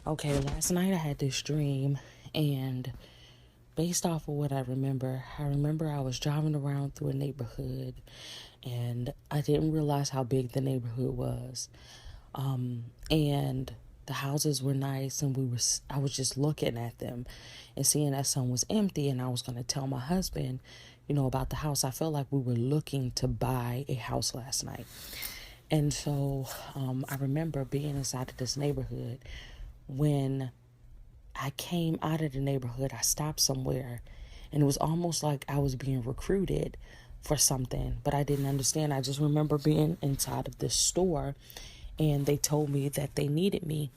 Okay, last night I had this dream, and based off of what I remember I was driving around through a neighborhood, and I didn't realize how big the neighborhood was. And the houses were nice, and I was just looking at them and seeing that some was empty, and I was going to tell my husband, about the house. I felt like we were looking to buy a house last night. And so I remember being inside of this neighborhood when I came out of the neighborhood. I stopped somewhere, and it was almost like I was being recruited for something, but I didn't understand. I just remember being inside of this store, and they told me that they needed me,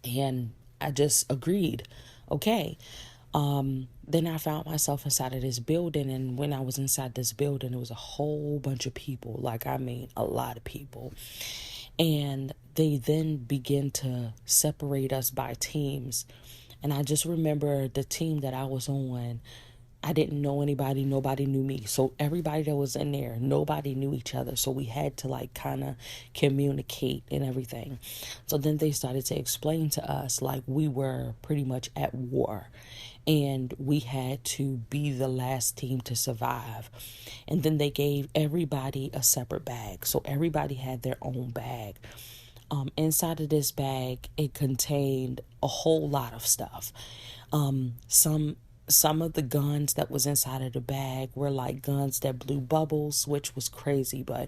and I just agreed. Okay. Then I found myself inside of this building, and when I was inside this building, it was a whole bunch of people. Like, I mean, a lot of people. And they then begin to separate us by teams. And I just remember the team that I was on, I didn't know anybody, nobody knew me. So everybody that was in there, nobody knew each other. So we had to like kind of communicate and everything. So then they started to explain to us like we were pretty much at war, and we had to be the last team to survive. And then they gave everybody a separate bag. So everybody had their own bag. Inside of this bag, it contained a whole lot of stuff. Some of the guns that was inside of the bag were like guns that blew bubbles, which was crazy, but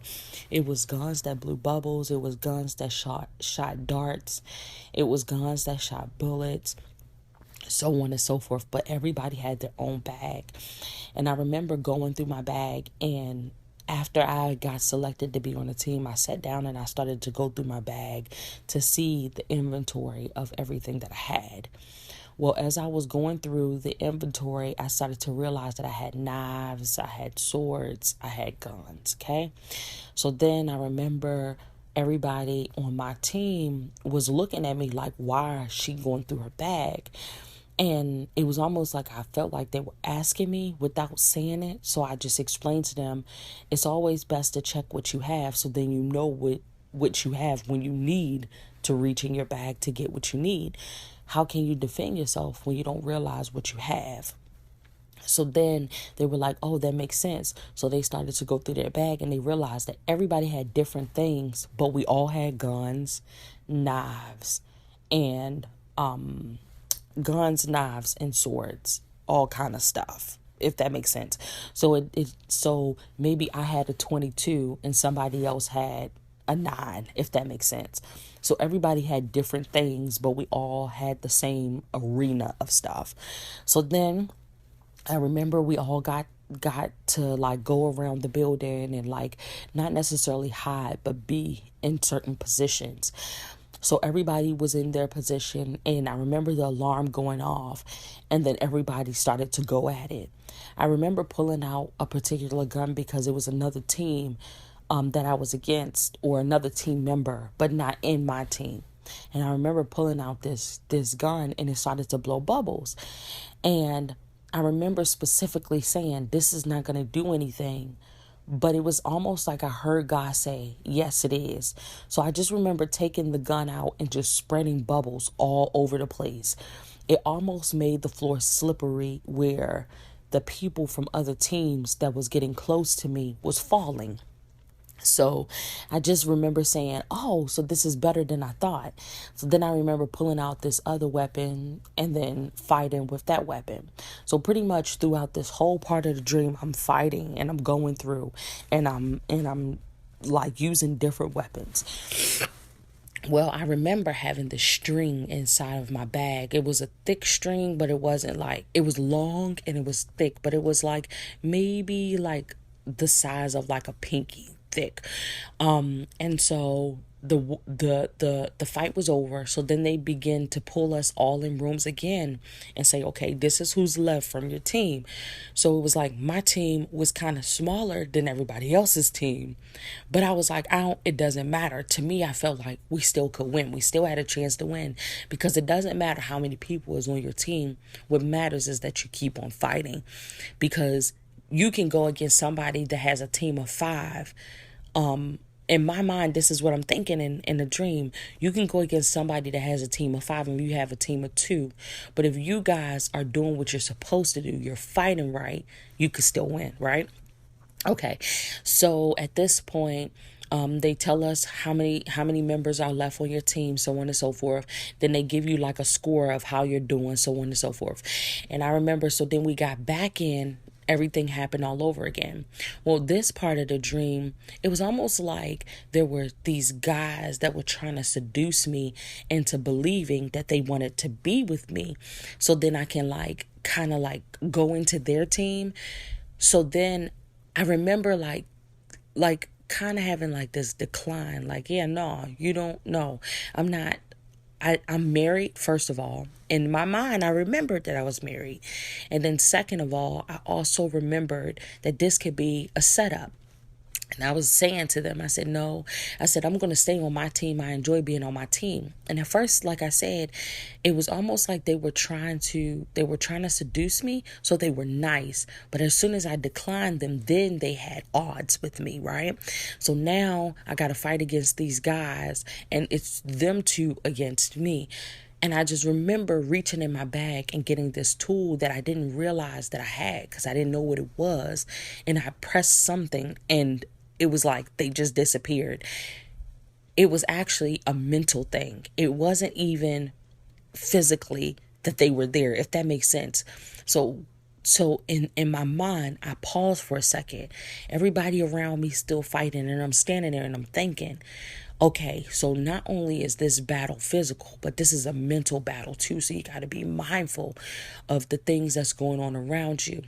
it was guns that blew bubbles. It was guns that shot darts. It was guns that shot bullets, so on and so forth. But everybody had their own bag. And I remember going through my bag, and after I got selected to be on the team, I sat down and I started to go through my bag to see the inventory of everything that I had. Well, as I was going through the inventory, I started to realize that I had knives, I had swords, I had guns, okay? So then I remember everybody on my team was looking at me like, why is she going through her bag? And it was almost like I felt like they were asking me without saying it. So I just explained to them, it's always best to check what you have, so then you know what you have when you need to reach in your bag to get what you need. How can you defend yourself when you don't realize what you have? So then they were like, oh, that makes sense. So they started to go through their bag, and they realized that everybody had different things, but we all had guns, knives, and knives, and swords, all kind of stuff, if that makes sense. So maybe I had a 22 and somebody else had a 9, if that makes sense. So everybody had different things, but we all had the same arena of stuff. So then I remember we all got to like go around the building and like not necessarily hide, but be in certain positions. So everybody was in their position, and I remember the alarm going off, and then everybody started to go at it. I remember pulling out a particular gun because it was another team that I was against, or another team member, but not in my team. And I remember pulling out this gun, and it started to blow bubbles. And I remember specifically saying, this is not going to do anything. But it was almost like I heard God say, yes, it is. So I just remember taking the gun out and just spreading bubbles all over the place. It almost made the floor slippery, where the people from other teams that was getting close to me was falling. So I just remember saying, oh, so this is better than I thought. So then I remember pulling out this other weapon and then fighting with that weapon. So pretty much throughout this whole part of the dream, I'm fighting and I'm going through, and I'm like using different weapons. Well, I remember having the string inside of my bag. It was a thick string, but it wasn't like, it was long and it was thick, but it was like maybe like the size of like a pinky thick. And so the fight was over. So then they begin to pull us all in rooms again and say, okay, this is who's left from your team. So it was like my team was kind of smaller than everybody else's team, but I was like, it doesn't matter to me. I felt like we still could win. We still had a chance to win, because it doesn't matter how many people is on your team. What matters is that you keep on fighting, because you can go against somebody that has a team of 5, in my mind, this is what I'm thinking in a dream. You can go against somebody that has a team of 5 and you have a team of 2. But if you guys are doing what you're supposed to do, you're fighting right, you could still win, right? Okay. So at this point, they tell us how many members are left on your team, so on and so forth. Then they give you like a score of how you're doing, so on and so forth. And I remember, so then we got back in, everything happened all over again. Well, this part of the dream, it was almost like there were these guys that were trying to seduce me into believing that they wanted to be with me, so then I can like kind of like go into their team. So then I remember like kind of having like this decline, like, yeah, no, you don't know. I'm not, I'm married, first of all. In my mind, I remembered that I was married. And then second of all, I also remembered that this could be a setup. And I was saying to them, I said, no, I said, I'm going to stay on my team. I enjoy being on my team. And at first, like I said, it was almost like they were trying to seduce me. So they were nice. But as soon as I declined them, then they had odds with me, right? So now I got to fight against these guys, and it's them two against me. And I just remember reaching in my bag and getting this tool that I didn't realize that I had because I didn't know what it was. And I pressed something and it was like they just disappeared. It was actually a mental thing. It wasn't even physically that they were there, if that makes sense. So in my mind, I paused for a second. Everybody around me still fighting, and I'm standing there and I'm thinking, okay, so not only is this battle physical, but this is a mental battle too. So you got to be mindful of the things that's going on around you.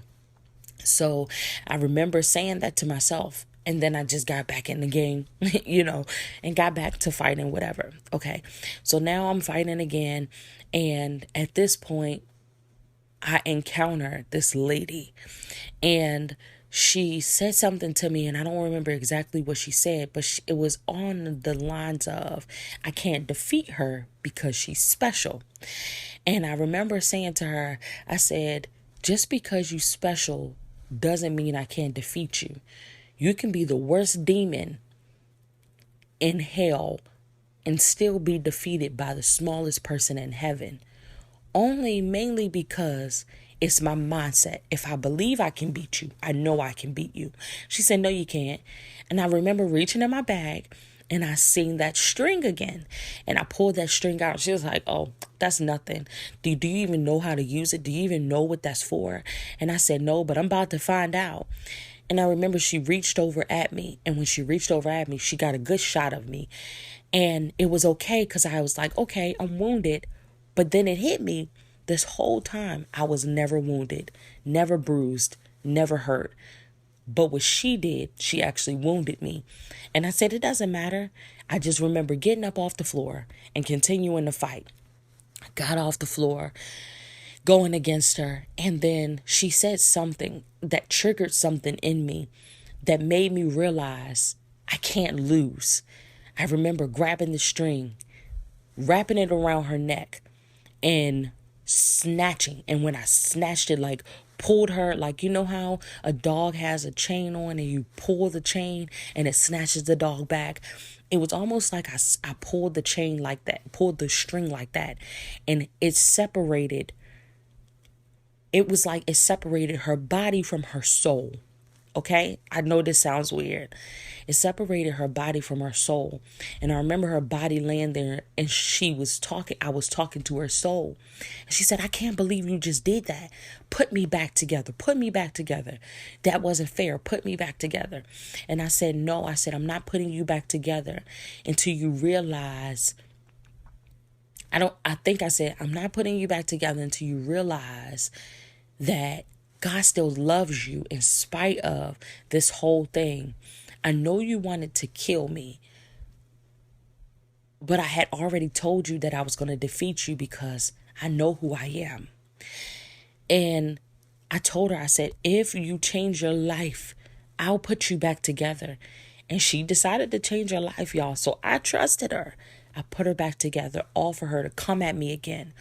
So I remember saying that to myself. And then I just got back in the game, and got back to fighting, whatever. Okay. So now I'm fighting again. And at this point, I encounter this lady, and she said something to me, and I don't remember exactly what she said, but it was on the lines of, I can't defeat her because she's special. And I remember saying to her, I said, just because you special doesn't mean I can't defeat you. You can be the worst demon in hell and still be defeated by the smallest person in heaven. Mainly because it's my mindset. If I believe I can beat you, I know I can beat you. She said, no, you can't. And I remember reaching in my bag and I seen that string again. And I pulled that string out. She was like, oh, that's nothing. Do you even know how to use it? Do you even know what that's for? And I said, no, but I'm about to find out. And I remember she reached over at me. And when she reached over at me, she got a good shot of me. And it was okay because I was like, okay, I'm wounded. But then it hit me. This whole time, I was never wounded, never bruised, never hurt. But what she did, she actually wounded me. And I said, it doesn't matter. I just remember getting up off the floor and continuing to fight. I got off the floor, going against her. And then she said something that triggered something in me that made me realize I can't lose. I remember grabbing the string, wrapping it around her neck, and snatching. And when I snatched it, like pulled her, like, you know how a dog has a chain on and you pull the chain and it snatches the dog back. It was almost like I pulled the chain like that, pulled the string like that, and it separated. It was like it separated her body from her soul. Okay, I know this sounds weird. It separated her body from her soul. And I remember her body laying there and she was talking. I was talking to her soul. And she said, I can't believe you just did that. Put me back together. Put me back together. That wasn't fair. Put me back together. And I said, no, I said, I'm not putting you back together until you realize. I think I said, I'm not putting you back together until you realize that God still loves you in spite of this whole thing. I know you wanted to kill me, but I had already told you that I was going to defeat you because I know who I am. And I told her, I said, if you change your life, I'll put you back together. And she decided to change her life, y'all. So I trusted her. I put her back together, all for her to come at me again.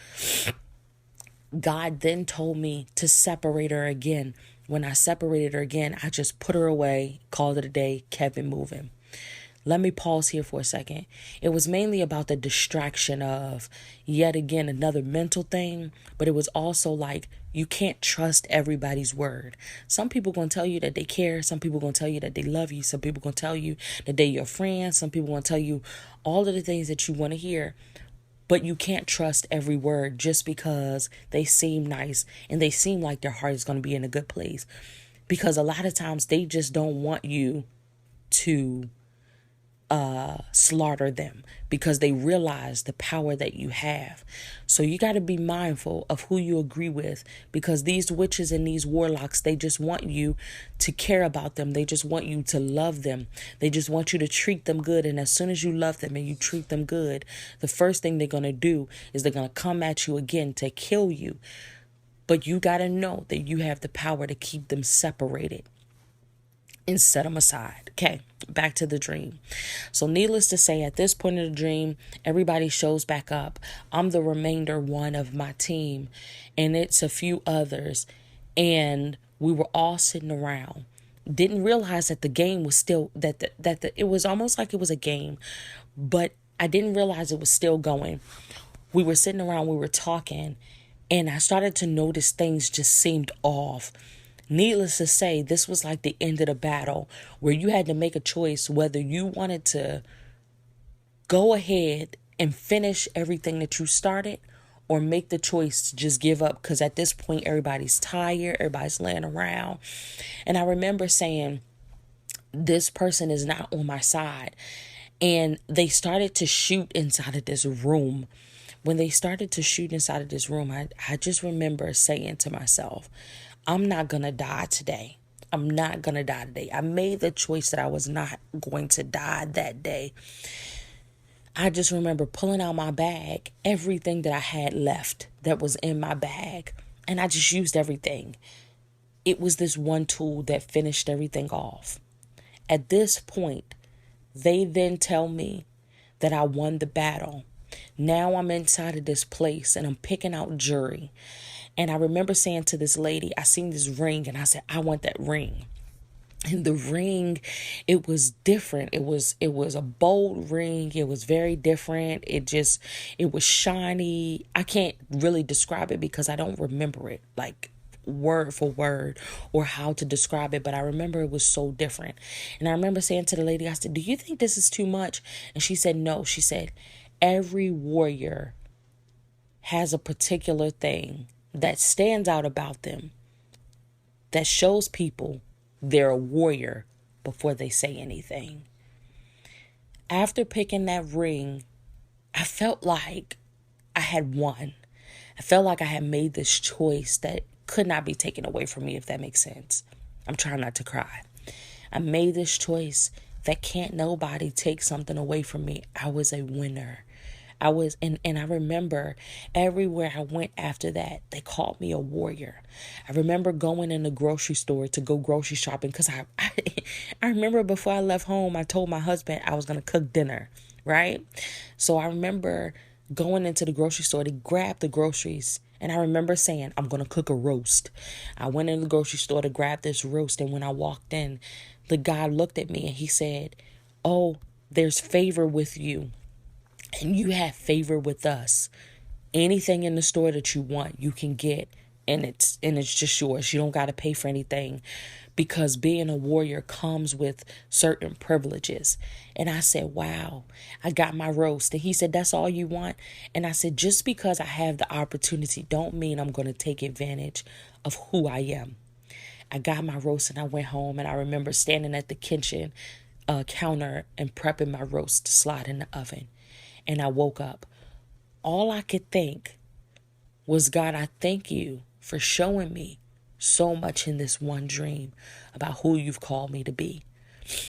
God then told me to separate her again. When I separated her again, I just put her away, called it a day, kept it moving. Let me pause here for a second. It was mainly about the distraction of, yet again, another mental thing, but it was also like, you can't trust everybody's word. Some people going to tell you that they care. Some people going to tell you that they love you. Some people going to tell you that they're your friend. Some people going to tell you all of the things that you want to hear. But you can't trust every word just because they seem nice and they seem like their heart is going to be in a good place. Because a lot of times they just don't want you to slaughter them, because they realize the power that you have. So you got to be mindful of who you agree with, because these witches and these warlocks, they just want you to care about them. They just want you to love them. They just want you to treat them good. And as soon as you love them and you treat them good, the first thing they're going to do is they're going to come at you again to kill you. But you got to know that you have the power to keep them separated and set them aside. Okay, back to the dream. So needless to say, at this point in the dream, everybody shows back up. I'm the remainder one of my team, and it's a few others. And we were all sitting around. Didn't realize that the game was still, it was almost like it was a game, but I didn't realize it was still going. We were sitting around, we were talking, and I started to notice things just seemed off. Needless to say, this was like the end of the battle, where you had to make a choice whether you wanted to go ahead and finish everything that you started, or make the choice to just give up, because at this point everybody's tired, everybody's laying around. And I remember saying, this person is not on my side. And they started to shoot inside of this room. When they started to shoot inside of this room, I just remember saying to myself, I'm not going to die today. I'm not going to die today. I made the choice that I was not going to die that day. I just remember pulling out my bag, everything that I had left that was in my bag, and I just used everything. It was this one tool that finished everything off. At this point, they then tell me that I won the battle. Now I'm inside of this place and I'm picking out jewelry. And I remember saying to this lady, I seen this ring and I said, I want that ring. And the ring, it was different. It was a bold ring. It was very different. It was shiny. I can't really describe it because I don't remember it like word for word or how to describe it. But I remember it was so different. And I remember saying to the lady, I said, do you think this is too much? And she said, no. She said, every warrior has a particular thing that stands out about them, that shows people they're a warrior before they say anything. After picking that ring, I felt like I had won. I felt like I had made this choice that could not be taken away from me, if that makes sense. I'm trying not to cry. I made this choice that can't nobody take something away from me. I was a winner. And I remember everywhere I went after that, they called me a warrior. I remember going in the grocery store to go grocery shopping because I remember before I left home, I told my husband I was going to cook dinner, right? So I remember going into the grocery store to grab the groceries. And I remember saying, I'm going to cook a roast. I went in the grocery store to grab this roast. And when I walked in, the guy looked at me and he said, oh, there's favor with you. And you have favor with us. Anything in the store that you want, you can get. And it's just yours. You don't got to pay for anything. Because being a warrior comes with certain privileges. And I said, wow, I got my roast. And he said, that's all you want? And I said, just because I have the opportunity don't mean I'm going to take advantage of who I am. I got my roast and I went home. And I remember standing at the kitchen counter and prepping my roast to slide in the oven. And I woke up. All I could think was, God, I thank you for showing me so much in this one dream about who you've called me to be.